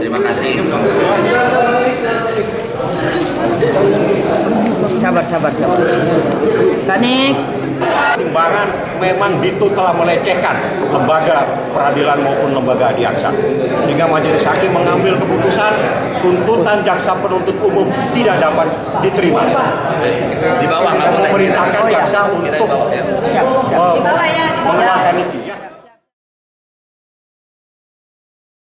Terima kasih. Sabar. Tanik. Timbangan memang itu telah melecehkan lembaga peradilan maupun lembaga adiaksa, sehingga majelis hakim mengambil keputusan tuntutan jaksa penuntut umum tidak dapat diterima. Di bawah nggak boleh. Memerintahkan jaksa untuk Siap. mengeluarkan itu.